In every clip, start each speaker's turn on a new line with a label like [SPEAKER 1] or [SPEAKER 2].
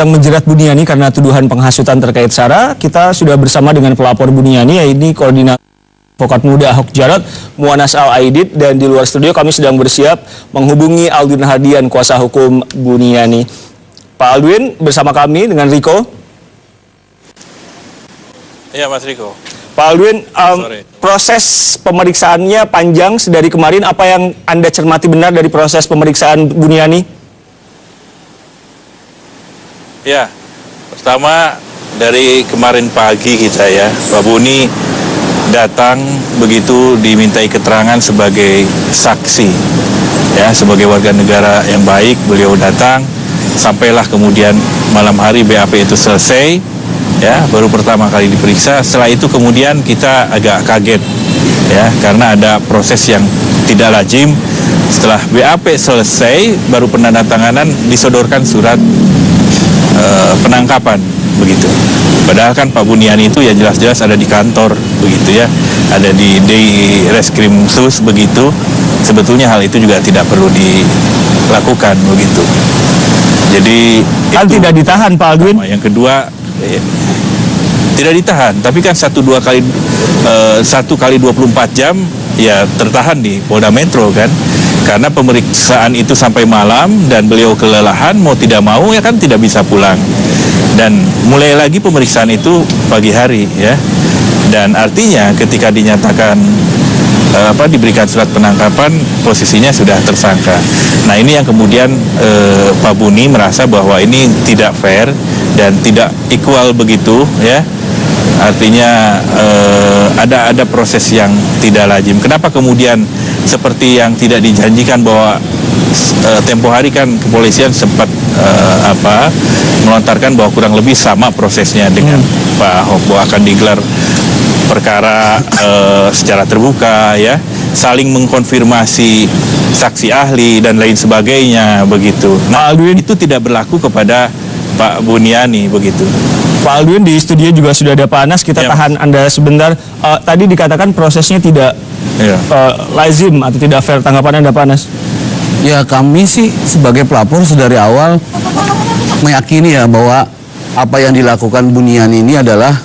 [SPEAKER 1] yang menjerat Buniani karena tuduhan penghasutan terkait SARA. Kita sudah bersama dengan pelapor Buniani, yaitu koordinator advokat muda Ahok Jarot, Muanas Al-Aidid, dan di luar studio kami sedang bersiap menghubungi Aldwin Hardian, kuasa hukum Buniani. Pak Aldwin bersama kami dengan Riko.
[SPEAKER 2] Iya, Mas Riko.
[SPEAKER 1] Pak Aldwin, proses pemeriksaannya panjang sedari kemarin. Apa yang Anda cermati benar dari proses pemeriksaan Buniani?
[SPEAKER 2] Ya, pertama dari kemarin pagi kita ya, Pak Buni datang begitu dimintai keterangan sebagai saksi. Ya, sebagai warga negara yang baik, beliau datang, sampailah kemudian malam hari BAP itu selesai. Ya, baru pertama kali diperiksa. Setelah itu kemudian kita agak kaget ya, karena ada proses yang tidak lazim. Setelah BAP selesai, baru penandatanganan disodorkan surat penangkapan begitu. Padahal kan Pak Buniani itu ya jelas-jelas ada di kantor begitu ya, ada di Reskrim Sus begitu. Sebetulnya hal itu juga tidak perlu dilakukan begitu. Jadi
[SPEAKER 1] kan
[SPEAKER 2] itu,
[SPEAKER 1] tidak ditahan Pak Aldwin.
[SPEAKER 2] Yang kedua tidak ditahan, tapi kan 1 kali 24 jam ya tertahan di Polda Metro kan. Karena pemeriksaan itu sampai malam dan beliau kelelahan, mau tidak mau ya kan tidak bisa pulang. Dan mulai lagi pemeriksaan itu pagi hari ya. Dan artinya ketika dinyatakan diberikan surat penangkapan, posisinya sudah tersangka. Nah, ini yang kemudian Pak Buni merasa bahwa ini tidak fair dan tidak equal begitu ya. Artinya ada proses yang tidak lazim. Kenapa kemudian seperti yang tidak dijanjikan bahwa tempo hari kan kepolisian sempat melontarkan bahwa kurang lebih sama prosesnya dengan Pak Ahok, bahwa akan digelar perkara secara terbuka ya, saling mengkonfirmasi saksi ahli dan lain sebagainya begitu. Nah, itu tidak berlaku kepada Pak Buniani begitu.
[SPEAKER 1] Pak Aldwin, di studio juga sudah ada Pak Anas, kita tahan Anda sebentar. Tadi dikatakan prosesnya tidak lazim atau tidak fair, tanggapan Anda Pak Anas?
[SPEAKER 3] Ya, kami sih sebagai pelapor dari awal meyakini ya bahwa apa yang dilakukan Buniani ini adalah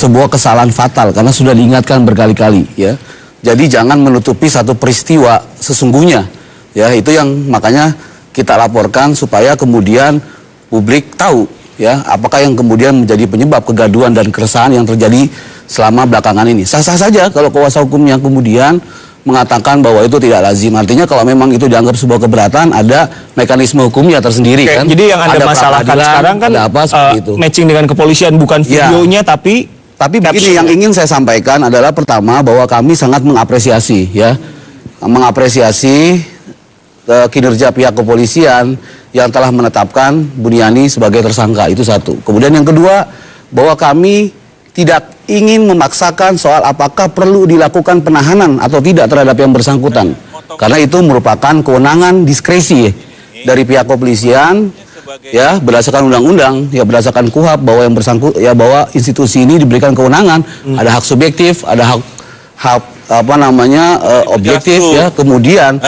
[SPEAKER 3] sebuah kesalahan fatal karena sudah diingatkan berkali-kali ya. Jadi jangan menutupi satu peristiwa sesungguhnya ya, itu yang makanya kita laporkan supaya kemudian publik tahu ya, apakah yang kemudian menjadi penyebab kegaduhan dan keresahan yang terjadi selama belakangan ini. Sah-sah saja kalau kuasa hukum yang kemudian mengatakan bahwa itu tidak lazim. Artinya kalau memang itu dianggap sebuah keberatan, ada mekanisme hukumnya tersendiri.
[SPEAKER 1] Oke,
[SPEAKER 3] kan.
[SPEAKER 1] Jadi yang Anda masalahkan sekarang kan matching dengan kepolisian, bukan videonya ya. Tapi
[SPEAKER 3] begini, yang ingin saya sampaikan adalah pertama bahwa kami sangat mengapresiasi ya, mengapresiasi kinerja pihak kepolisian yang telah menetapkan Buniani sebagai tersangka, itu satu. Kemudian yang kedua, bahwa kami tidak ingin memaksakan soal apakah perlu dilakukan penahanan atau tidak terhadap yang bersangkutan. Karena itu merupakan kewenangan diskresi dari pihak kepolisian ya, berdasarkan undang-undang, ya berdasarkan KUHP, bahwa yang bersangkut ya, bahwa institusi ini diberikan kewenangan, ada hak subjektif, ada hak objektif ya, kemudian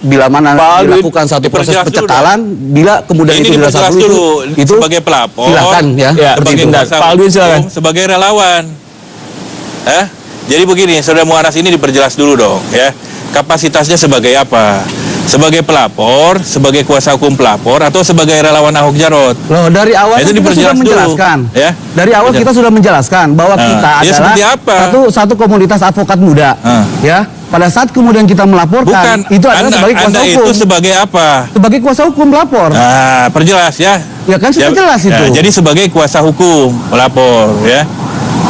[SPEAKER 3] bila mana dilakukan satu proses pencekalan, bila kemudian
[SPEAKER 2] ini
[SPEAKER 3] itu dirasa perlu, itu
[SPEAKER 2] sebagai pelapor,
[SPEAKER 3] silakan ya,
[SPEAKER 2] sebagai
[SPEAKER 1] Pak Aldwin silakan.
[SPEAKER 2] Sebagai relawan. Jadi begini, Saudara Muanas, ini diperjelas dulu dong ya. Kapasitasnya sebagai apa? Sebagai pelapor, sebagai kuasa hukum pelapor, atau sebagai relawan Ahok Jarot?
[SPEAKER 3] Loh, dari awal
[SPEAKER 2] itu
[SPEAKER 3] kita sudah menjelaskan. Ya? Dari awal kita sudah menjelaskan bahwa kita adalah satu komunitas advokat muda. Ya, pada saat kemudian kita melaporkan, itu adalah sebagai kuasa hukum.
[SPEAKER 2] Itu sebagai apa?
[SPEAKER 3] Sebagai kuasa hukum pelapor.
[SPEAKER 2] Perjelas ya.
[SPEAKER 3] Ya kan sudah jelas itu.
[SPEAKER 2] Jadi sebagai kuasa hukum pelapor ya.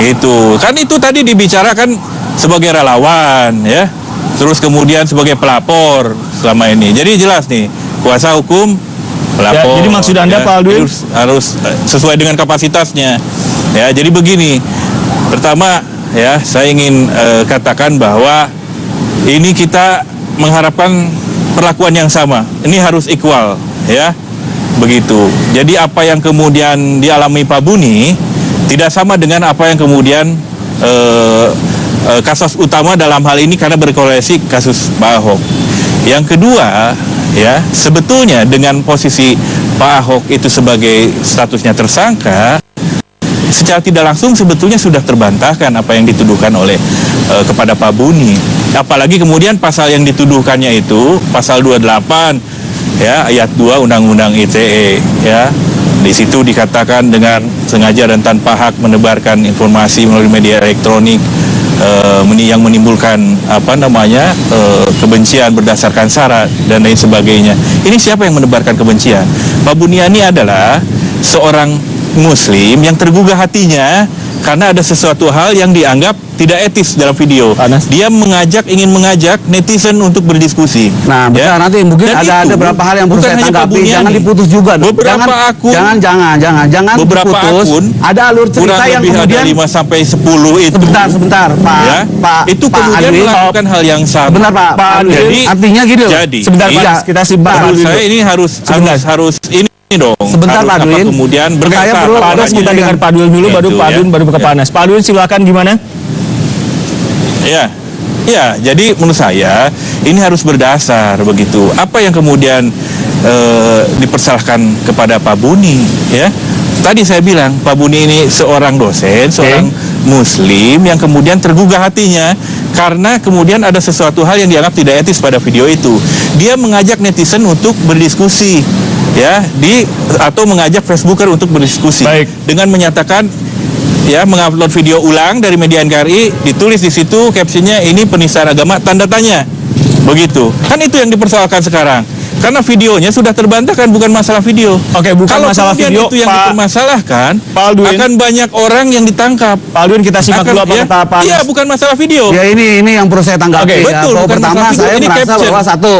[SPEAKER 2] Itu kan itu tadi dibicarakan sebagai relawan ya. Terus kemudian sebagai pelapor selama ini. Jadi jelas nih, kuasa hukum pelapor.
[SPEAKER 1] Ya, jadi maksud Anda
[SPEAKER 2] ya,
[SPEAKER 1] Pak Aldwin
[SPEAKER 2] harus sesuai dengan kapasitasnya. Ya, jadi begini. Pertama ya, saya ingin katakan bahwa ini kita mengharapkan perlakuan yang sama. Ini harus equal ya. Begitu. Jadi apa yang kemudian dialami Pak Buni tidak sama dengan apa yang kemudian kasus utama dalam hal ini, karena berkorelasi kasus Pak Ahok. Yang kedua, ya, sebetulnya dengan posisi Pak Ahok itu sebagai statusnya tersangka, secara tidak langsung sebetulnya sudah terbantahkan apa yang dituduhkan oleh kepada Pak Buni. Apalagi kemudian pasal yang dituduhkannya itu pasal 28 ya ayat 2 Undang-Undang ITE ya. Di situ dikatakan dengan sengaja dan tanpa hak menebarkan informasi melalui media elektronik yang menimbulkan kebencian berdasarkan sara dan lain sebagainya. Ini siapa yang menebarkan kebencian? Pak Buniani adalah seorang Muslim yang tergugah hatinya karena ada sesuatu hal yang dianggap tidak etis dalam video. Dia ingin mengajak netizen untuk berdiskusi.
[SPEAKER 3] Nah, betul. Nanti mungkin ada beberapa hal yang perlu saya tanggapi. Jangan diputus juga dong.
[SPEAKER 2] Beberapa akun,
[SPEAKER 3] jangan
[SPEAKER 2] beberapa
[SPEAKER 3] diputus.
[SPEAKER 2] akun,
[SPEAKER 3] ada alur cerita yang kemudian
[SPEAKER 2] 5 sampai 10 itu.
[SPEAKER 3] Sebentar, Pak.
[SPEAKER 2] Itu kemudian melakukan hal yang sama.
[SPEAKER 3] Benar, Pak.
[SPEAKER 2] Jadi
[SPEAKER 3] artinya gini loh.
[SPEAKER 1] Sebentar, Pak. Kita simak.
[SPEAKER 2] Saya ini harus ini dong.
[SPEAKER 3] Sebentar, Pak Adwin.
[SPEAKER 2] Kemudian
[SPEAKER 3] saya perlu
[SPEAKER 1] kita dengar Pak Adwin dulu, baru Pak Adwin baru ke Pak Anas. Pak Adwin silakan gimana?
[SPEAKER 2] Ya, jadi menurut saya ini harus berdasar begitu. Apa yang kemudian dipersalahkan kepada Pak Buni, ya? Tadi saya bilang Pak Buni ini seorang dosen, seorang Muslim yang kemudian tergugah hatinya karena kemudian ada sesuatu hal yang dianggap tidak etis pada video itu. Dia mengajak netizen untuk berdiskusi, ya, atau mengajak Facebooker untuk berdiskusi.
[SPEAKER 1] Baik.
[SPEAKER 2] Dengan menyatakan ya mengupload video ulang dari media NKRI, ditulis di situ captionnya ini penistaan agama tanda tanya. Begitu. Kan itu yang dipersoalkan sekarang. Karena videonya sudah terbantahkan, bukan masalah video.
[SPEAKER 1] Oke, bukan
[SPEAKER 2] kalau
[SPEAKER 1] masalah video.
[SPEAKER 2] Itu yang dipermasalahkan, akan banyak orang yang ditangkap.
[SPEAKER 1] Pak Adwin, kita simak dulu apa kata Pak Anas.
[SPEAKER 2] Iya, bukan masalah video.
[SPEAKER 3] Ya ini yang perlu saya tanggapi.
[SPEAKER 2] Betul,
[SPEAKER 3] bahwa pertama saya
[SPEAKER 2] ini
[SPEAKER 3] merasa
[SPEAKER 2] caption.
[SPEAKER 3] bahwa satu.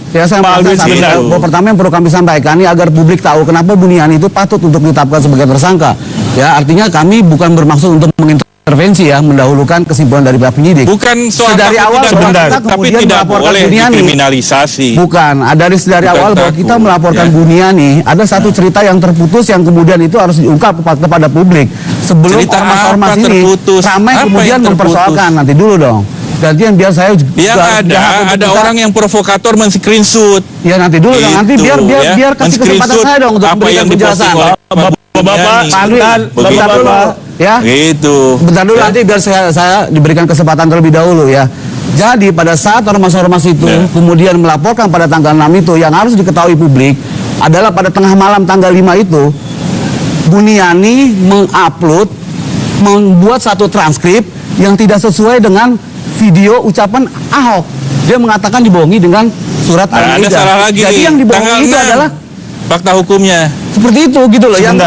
[SPEAKER 3] Saya merasa bahwa pertama yang perlu kami sampaikan ini agar publik tahu kenapa Buniani itu patut untuk ditetapkan sebagai tersangka. Ya, artinya kami bukan bermaksud untuk mengintervensi ya, mendahulukan kesimpulan dari pihak penyidik.
[SPEAKER 2] Bukan soal
[SPEAKER 3] dari awal
[SPEAKER 2] tapi tidak boleh dikriminalisasi.
[SPEAKER 3] Bukan, dari awal bahwa kita melaporkan Buniani, ada satu cerita yang terputus yang kemudian itu harus diungkap kepada publik. Sebelum ormas-ormas ini ramai kemudian mempersoalkan. Nanti dulu dong. Gantian biar saya
[SPEAKER 2] juga ada orang yang provokator men-screenshot.
[SPEAKER 3] Ya nanti dulu dong, nanti biar kasih kesempatan saya dong untuk memberikan penjelasan.
[SPEAKER 1] Bapak,
[SPEAKER 3] ya.
[SPEAKER 2] Gitu.
[SPEAKER 3] Bentar dulu nanti biar saya diberikan kesempatan terlebih dahulu ya. Jadi pada saat ormas-ormas itu kemudian melaporkan pada tanggal 6 itu, yang harus diketahui publik adalah pada tengah malam tanggal 5 itu Buniani membuat satu transkrip yang tidak sesuai dengan video ucapan Ahok. Dia mengatakan dibohongi dengan surat
[SPEAKER 2] Al-Maidah. Ada salah lagi.
[SPEAKER 3] Jadi yang dibohongi itu adalah
[SPEAKER 2] fakta hukumnya.
[SPEAKER 3] Seperti itu gitu loh. Yang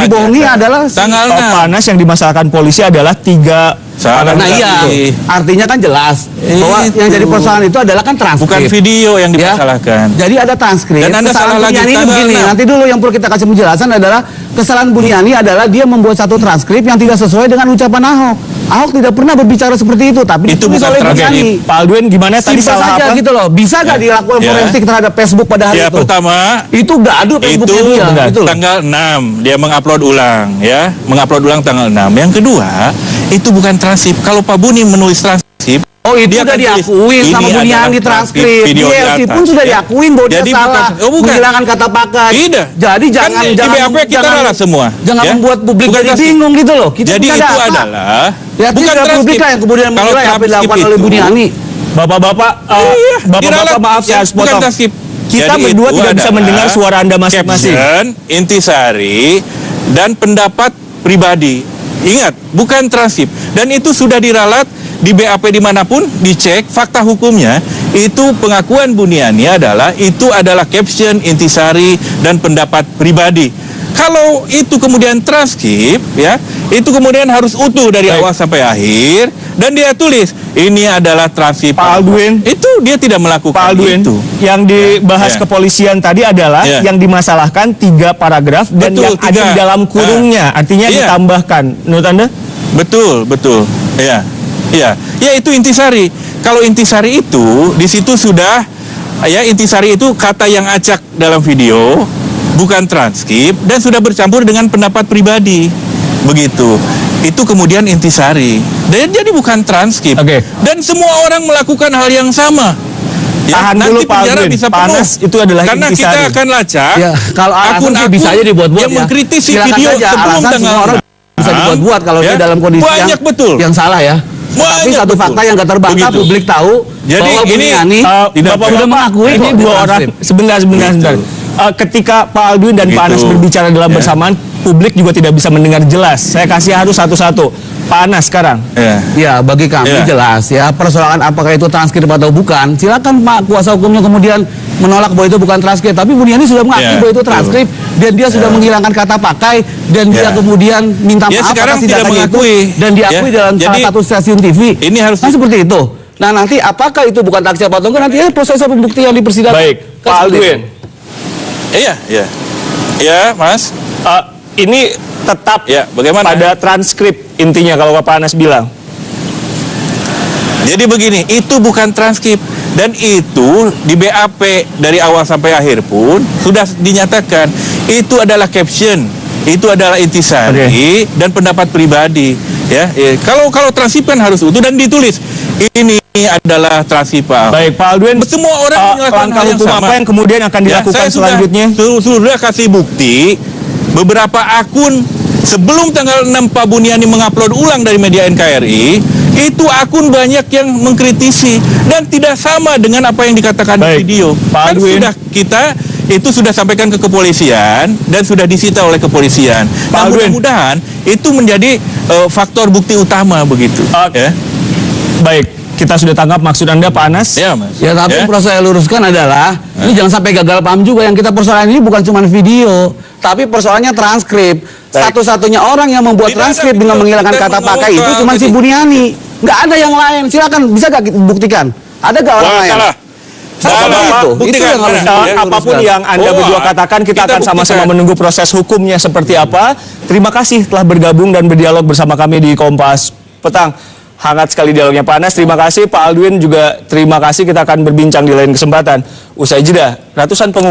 [SPEAKER 3] dibohongi adalah
[SPEAKER 2] tanggal
[SPEAKER 1] Panas yang dimasalahkan polisi adalah 3.
[SPEAKER 3] Nah iya, artinya kan jelas bahwa yang jadi persoalan itu adalah kan transkrip.
[SPEAKER 2] Bukan video yang dimasalahkan.
[SPEAKER 3] Ya? Jadi ada transkrip.
[SPEAKER 2] Dan Anda salah lagi.
[SPEAKER 3] Ini begini, nanti dulu yang perlu kita kasih penjelasan adalah kesalahan Buniani adalah dia membuat satu transkrip yang tidak sesuai dengan ucapan Ahok. Ahok tidak pernah berbicara seperti itu, tapi
[SPEAKER 2] itu bukan
[SPEAKER 3] oleh
[SPEAKER 2] Buniani.
[SPEAKER 1] Pak Adwin gimana tadi salah
[SPEAKER 3] saja
[SPEAKER 1] apa?
[SPEAKER 3] Gitu loh. Bisa nggak dilakukan forensik terhadap Facebook pada hari itu?
[SPEAKER 2] Pertama
[SPEAKER 3] itu nggak ada Facebooknya dia.
[SPEAKER 2] Itu tanggal 6 dia mengupload ulang ya, mengupload ulang tanggal 6. Yang kedua itu bukan transkrip. Kalau Pak Buni menulis transkrip,
[SPEAKER 3] itu sudah diakuin sama Buniani transkrip. Di pun sudah diakuin bahwa dia salah. Menghilangkan kata pakai.
[SPEAKER 2] Tidak.
[SPEAKER 3] Jadi jangan
[SPEAKER 2] di BAP kita ralat semua.
[SPEAKER 3] Jangan membuat publik jadi bingung gitu loh.
[SPEAKER 2] Jadi itu adalah
[SPEAKER 3] bukan transkrip yang kemudian menilai apa yang dilakukan oleh Buniani.
[SPEAKER 1] Bapak-bapak, maaf ya,
[SPEAKER 2] bukan transkrip.
[SPEAKER 1] Kita berdua tidak bisa mendengar suara Anda masing-masing.
[SPEAKER 2] Intisari dan pendapat pribadi. Ingat, bukan transkrip. Dan itu sudah diralat di BAP dimanapun, dicek fakta hukumnya. Itu pengakuan Buniani adalah caption, intisari, dan pendapat pribadi. Kalau itu kemudian transkrip, ya, itu kemudian harus utuh dari awal sampai akhir, dan dia tulis ini adalah transkrip.
[SPEAKER 1] Pak Adwin,
[SPEAKER 2] itu dia tidak melakukan.
[SPEAKER 1] Pak Adwin, itu yang dibahas kepolisian tadi adalah yang dimasalahkan 3 paragraf dan yang ada di dalam kurungnya, artinya ditambahkan. Menurut Anda?
[SPEAKER 2] Betul. Ya, itu intisari. Kalau intisari itu di situ sudah intisari itu kata yang acak dalam video, bukan transkrip, dan sudah bercampur dengan pendapat pribadi. Begitu. Itu kemudian intisari. Dan jadi bukan transkrip. Dan semua orang melakukan hal yang sama. Ya,
[SPEAKER 1] Tahan
[SPEAKER 2] nanti
[SPEAKER 1] dulu Pak
[SPEAKER 2] penjara
[SPEAKER 1] Aldwin.
[SPEAKER 2] bisa penuh.
[SPEAKER 1] Panas itu adalah
[SPEAKER 2] Karena kita
[SPEAKER 1] intisari.
[SPEAKER 2] akan lacak
[SPEAKER 3] Ya, kalau alasan sih
[SPEAKER 2] akun-akun
[SPEAKER 3] bisa aja dibuat-buat
[SPEAKER 2] yang
[SPEAKER 3] ya.
[SPEAKER 2] mengkritisi
[SPEAKER 3] Silakan
[SPEAKER 2] video
[SPEAKER 3] saja,
[SPEAKER 2] sebelum
[SPEAKER 3] alasan
[SPEAKER 2] tanggal
[SPEAKER 3] semua orang bisa dibuat-buat kalau dia dalam kondisi
[SPEAKER 2] banyak betul.
[SPEAKER 3] yang salah ya. Tapi
[SPEAKER 2] Banyak
[SPEAKER 3] satu
[SPEAKER 2] betul.
[SPEAKER 3] fakta yang gak terbantah,
[SPEAKER 2] Begitu.
[SPEAKER 3] publik tahu
[SPEAKER 2] Jadi
[SPEAKER 3] bahwa
[SPEAKER 2] ini,
[SPEAKER 3] Buniani
[SPEAKER 2] tidak
[SPEAKER 3] sudah mengakui
[SPEAKER 1] ini
[SPEAKER 3] kok
[SPEAKER 1] dua
[SPEAKER 3] di
[SPEAKER 1] orang
[SPEAKER 3] transkrip.
[SPEAKER 1] sebentar. Ketika Pak Aldwin dan Pak Anas
[SPEAKER 2] Begitu.
[SPEAKER 1] berbicara dalam
[SPEAKER 2] Ya.
[SPEAKER 1] bersamaan, publik juga tidak bisa mendengar jelas. Saya kasih harus satu-satu. Pak Anas sekarang.
[SPEAKER 2] Ya.
[SPEAKER 3] Ya, bagi kami
[SPEAKER 2] Ya.
[SPEAKER 3] jelas ya, persoalan apakah itu transkrip atau bukan, silakan Pak kuasa hukumnya kemudian menolak bahwa itu bukan transkrip. Tapi Buniani sudah mengakui
[SPEAKER 2] Ya,
[SPEAKER 3] bahwa itu transkrip dan dia sudah menghilangkan kata pakai dan dia
[SPEAKER 2] Ya.
[SPEAKER 3] kemudian minta
[SPEAKER 2] Ya,
[SPEAKER 3] maaf
[SPEAKER 2] sekarang
[SPEAKER 3] atas
[SPEAKER 2] tidak
[SPEAKER 3] tindakannya itu
[SPEAKER 2] mengakui.
[SPEAKER 3] dan diakui
[SPEAKER 2] Ya,
[SPEAKER 3] dalam salah
[SPEAKER 2] jadi
[SPEAKER 3] satu stasiun TV.
[SPEAKER 2] ini harus
[SPEAKER 3] kan seperti itu. Nah, nanti apakah itu bukan transkrip atau enggak, nanti proses pembuktian di persidangan.
[SPEAKER 1] Baik,
[SPEAKER 3] Kan
[SPEAKER 1] Pak
[SPEAKER 3] seperti
[SPEAKER 1] Aldwin.
[SPEAKER 3] itu.
[SPEAKER 2] Iya, iya. Ya, Mas.
[SPEAKER 1] Ini tetap
[SPEAKER 2] Ya, bagaimana?
[SPEAKER 1] pada transkrip intinya kalau Pak Anas bilang.
[SPEAKER 2] Jadi begini, itu bukan transkrip dan itu di BAP dari awal sampai akhir pun sudah dinyatakan itu adalah caption, itu adalah intisari dan pendapat pribadi. Ya, kalau transkrip kan harus utuh dan ditulis. Ini adalah transkrip Pak Ahok.
[SPEAKER 1] Baik, Pak Aldwin.
[SPEAKER 2] Semua orang menyalahkan
[SPEAKER 1] langkah
[SPEAKER 2] hal yang
[SPEAKER 1] hukum
[SPEAKER 2] sama.
[SPEAKER 1] apa yang kemudian akan dilakukan
[SPEAKER 2] saya
[SPEAKER 1] selanjutnya?
[SPEAKER 2] sudah kasih bukti beberapa akun sebelum tanggal 6 Pak Buniani mengupload ulang dari media NKRI, itu akun banyak yang mengkritisi dan tidak sama dengan apa yang dikatakan
[SPEAKER 1] Baik,
[SPEAKER 2] di video.
[SPEAKER 1] Pak
[SPEAKER 2] Kan
[SPEAKER 1] Aldwin.
[SPEAKER 2] sudah kita itu sudah sampaikan ke kepolisian dan sudah disita oleh kepolisian. Nah,
[SPEAKER 1] Aldwin.
[SPEAKER 2] mudah-mudahan itu menjadi faktor bukti utama begitu. Ya.
[SPEAKER 1] Baik, kita sudah tangkap maksud Anda Pak Anas.
[SPEAKER 2] Ya, Mas.
[SPEAKER 3] Ya, tapi
[SPEAKER 2] Ya.
[SPEAKER 3] perlu saya luruskan adalah ini jangan sampai gagal paham juga, yang kita persoalan ini bukan cuma video, tapi persoalannya transkrip. Satu-satunya orang yang membuat
[SPEAKER 2] Tidak ada
[SPEAKER 3] transkrip dengan
[SPEAKER 2] video.
[SPEAKER 3] menghilangkan
[SPEAKER 2] Kita
[SPEAKER 3] kata pakai itu
[SPEAKER 2] mengawal
[SPEAKER 3] cuma si
[SPEAKER 2] jadi-
[SPEAKER 3] Buniani. Nggak ada yang lain. Silakan, bisa nggak buktikan? Ada nggak orang lain?
[SPEAKER 2] Salah.
[SPEAKER 3] Salah
[SPEAKER 2] Salah.
[SPEAKER 3] itu.
[SPEAKER 2] Buktikan,
[SPEAKER 3] Itu yang harus
[SPEAKER 2] mana?
[SPEAKER 3] kita
[SPEAKER 2] Ya.
[SPEAKER 1] Apapun
[SPEAKER 3] luruskan.
[SPEAKER 1] yang Anda
[SPEAKER 2] Oh,
[SPEAKER 1] berdua katakan, kita akan sama-sama
[SPEAKER 2] buktikan.
[SPEAKER 1] menunggu proses hukumnya seperti apa. Terima kasih telah bergabung dan berdialog bersama kami di Kompas Petang. Hangat sekali dialognya Pak Anas. Terima kasih Pak Aldwin juga. Terima kasih. Kita akan berbincang di lain kesempatan. Usai jeda, ratusan pengungsi